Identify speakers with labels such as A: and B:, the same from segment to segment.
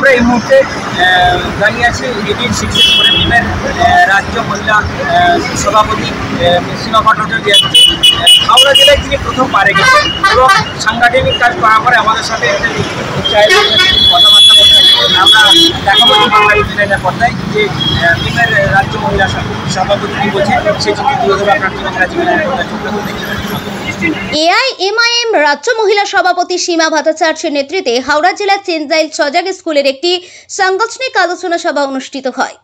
A: আমরা এই মুহূর্তে দাঁড়িয়ে আছি 1866 করে মিমের রাজ্য মহিলা সভাপতি সীমা ভট্টাচার্য হাওড়া জেলায় তিনি প্রথম পারে গেছেন এবং সাংগঠনিক কাজ করার পরে আমাদের সাথে কথাবার্তা করছেন। আমরা দেখাবো বাংলা টিভির পর্দায় যে মিমের রাজ্য মহিলা সভাপতি কি বলছেন সেই চিত্র তুলে ধরে আপনার ইংরাজি টিভির পর্দায় চোখ রাখুন।
B: এআইএমআইএম রাজ্য মহিলা সভাপতি সীমা ভট্টাচার্যের নেতৃত্বে হাওড়া জেলার চেনজাইল সজাগ স্কুলের একটি সাংগঠনিক আলোচনা সভা অনুষ্ঠিত হয়।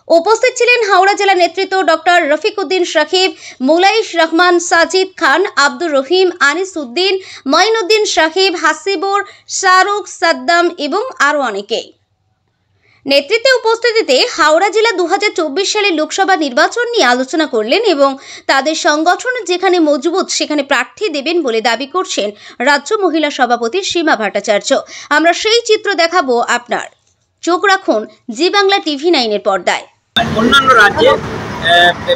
B: উপস্থিত ছিলেন হাওড়া জেলা নেতৃত্ব ডক্টর রফিকুদ্দিন সাকিব, মুলাইশ রহমান, সাজিদ খান, আব্দুর রহিম, আনিস উদ্দিন, মঈনুদ্দিন সাকিব, হাসিবুর, শাহরুখ, সাদ্দাম এবং আরও অনেকেই। নেতৃত্বে উপস্থিতিতে হাওড়া জেলা 2024 সালের লোকসভা নির্বাচন নিয়ে আলোচনা করলেন এবং তাদের সংগঠন যেখানে মজবুত সেখানে প্রার্থী দেবেন বলে দাবি করছেন রাজ্য মহিলা সভাপতি সীমা ভট্টাচার্য। আমরা সেই চিত্র দেখাবো আপনার। চোখ রাখুন জি বাংলা টিভি 9 পর্দায়।
A: অন্যান্য রাজ্যে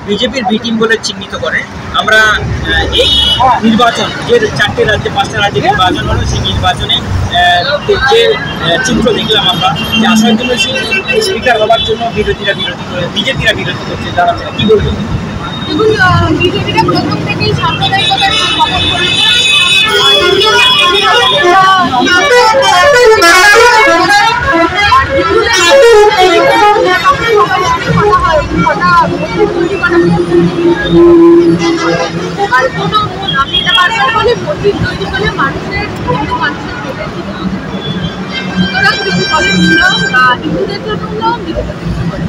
A: বিজেপির বি টিম বলে চিহ্নিত করে। আমরা এই নির্বাচন যে 4টে রাজ্যে 5টা রাজ্যে নির্বাচন হলো সেই নির্বাচনে যে চিত্র দেখলাম আমরা যে আসাদুল্লাহ সিং স্পিকার হওয়ার জন্য বিজেপিরা বিরোধী করছে। তারা কি বলবেন?
C: দেখুন, বিজেপিরা প্রথম থেকেই সাম্প্রদায়িকতার খবর করেছে। আর কোনো আমি এটা বারবার বলি মসজিদ তৈরি করলে মানুষের সুতরাং কিছু বলেন উন্নয়ন বা হিন্দুদের জন্য উন্নয়ন বিজেপির জন্য করে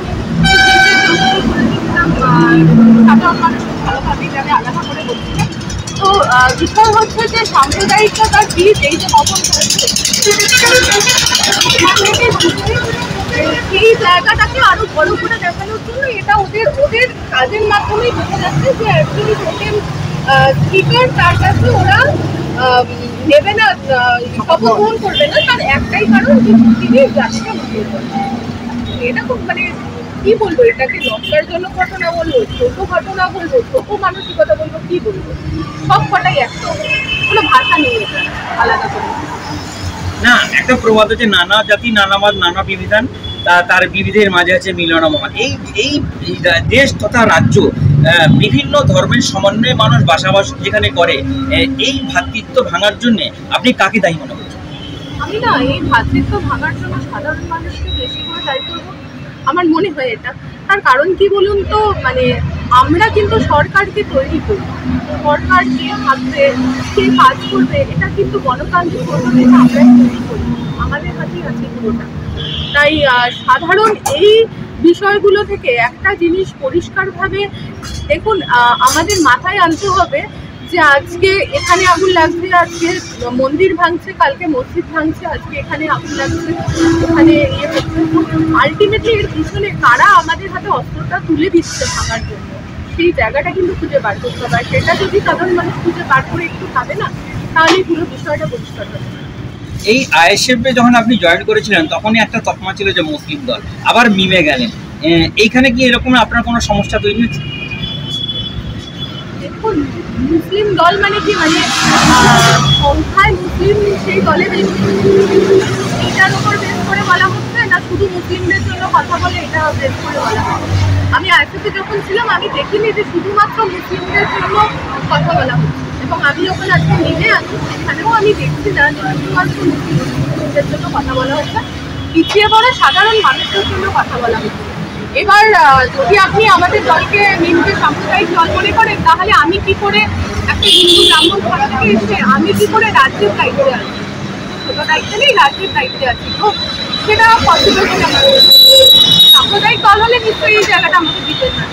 C: সাধারণ মানুষ ভালোভাবে যাবে আলাদা করে বলছে। তো বিষয় হচ্ছে যে সাম্প্রদায়িকতার বীজ এই যে বপন করেছে সেই জায়গাটাকে আরো বড় করে দেখানোর জন্য এটা ওদের কাজের মাধ্যমেই বোঝা যাচ্ছে যে অ্যাকচুয়ালি টোটাল স্পিকার তার কাছে ওরা নেবে না, শপথ গ্রহণ করবে না। তার একটাই কারণ যে তিনি জাতিকে মুসলিম করবেন। এটা খুব কি বলবো, এটাকে লজ্জাজনক ঘটনা বলবো, ছোট ঘটনা বলবো, ছোট মানসিকতা বলবো, কি বলবো, সব কটাই একটা, কোনো ভাষা নেই এটা আলাদা করে।
A: না, একটা প্রবাদ হচ্ছে নানা জাতি নানা মত নানা বিবিধান, তার বিবিধের মাঝে আছে মিলনময়। এই দেশ তথা রাজ্য বিভিন্ন ধর্মের সমন্বয়ে মানুষ বাসাবাস যেখানে করে, এই ভ্রাতৃত্ব ভাঙার জন্য আপনি কাকে দায়ী মনে করছেন?
C: আমি না এই ভ্রাতৃত্ব ভাঙার জন্য সাধারণ মানুষকে বেশি করে দায়ী করবো আমার মনে হয় এটা। তার কারণ কি বলুন তো, আমরা কিন্তু সরকারকে তৈরি করি, সরকার কে ভাববে কে কাজ করবে এটা কিন্তু গণতান্ত্রিক পদ্ধতিতে আমরাই তৈরি করি, আমাদের হাতেই আছে পুরোটা। তাই সাধারণ এই বিষয়গুলো থেকে একটা জিনিস পরিষ্কারভাবে দেখুন, আমাদের মাথায় আনতে হবে যে আজকে এখানে আগুন লাগছে, আজকে মন্দির ভাঙছে, কালকে মসজিদ ভাঙছে, আজকে এখানে আগুন লাগছে, ওখানে ইয়ে হচ্ছে। আলটিমেটলি এর পিছনে কারা আমাদের হাতে অস্ত্রটা তুলে দিচ্ছে ভাঙার জন্য, সেই জায়গাটা কিন্তু খুঁজে বার করতে হবে। সেটা যদি সাধারণ মানুষ খুঁজে বার করে একটু ভাবে না, তাহলে পুরো বিষয়টা পরিষ্কার হবে।
A: এই আইএসএফে যখন আপনি জয়েন করেছিলেন তখনই একটা তকমা ছিল যে মুসলিম দল, আবার মিমে গেলেন, এইখানে কি এরকম আপনার কোনো সমস্যা তৈরি হচ্ছে?
C: দেখুন, মুসলিম দল কি সংখ্যায় মুসলিম সেই দলে এইটার উপর বেস করে বলা হচ্ছে না শুধু মুসলিমদের জন্য কথা বলে এটা বেস করে বলা হচ্ছে। আমি আইএসএফে যখন ছিলাম আমি দেখিনি যে শুধুমাত্র মুসলিমদের জন্য কথা বলা হচ্ছে, এবং আমি যখন আজকে মিলে আছি সেখানেও আমি দেখছি না যে শুধুমাত্র মুসলিমদের জন্য কথা বলা হচ্ছে, পিছিয়ে পড়া সাধারণ মানুষের জন্য কথা বলা হচ্ছে। এবার যদি আপনি আমাদের দলকে মিমকে সাম্প্রদায়িক দল মনে করেন, তাহলে আমি কি করে একটা হিন্দু ব্রাহ্মণ ঘর থেকে এসে আমি কি করে রাজ্যের দায়িত্বে আছি? ছোট দায়িত্বে নেই, রাজ্যের দায়িত্বে আছি। তো সেটা পসিবল হতে পারে। সাম্প্রদায়িক দল হলে নিশ্চয়ই এই জায়গাটা আমাকে দিতে না।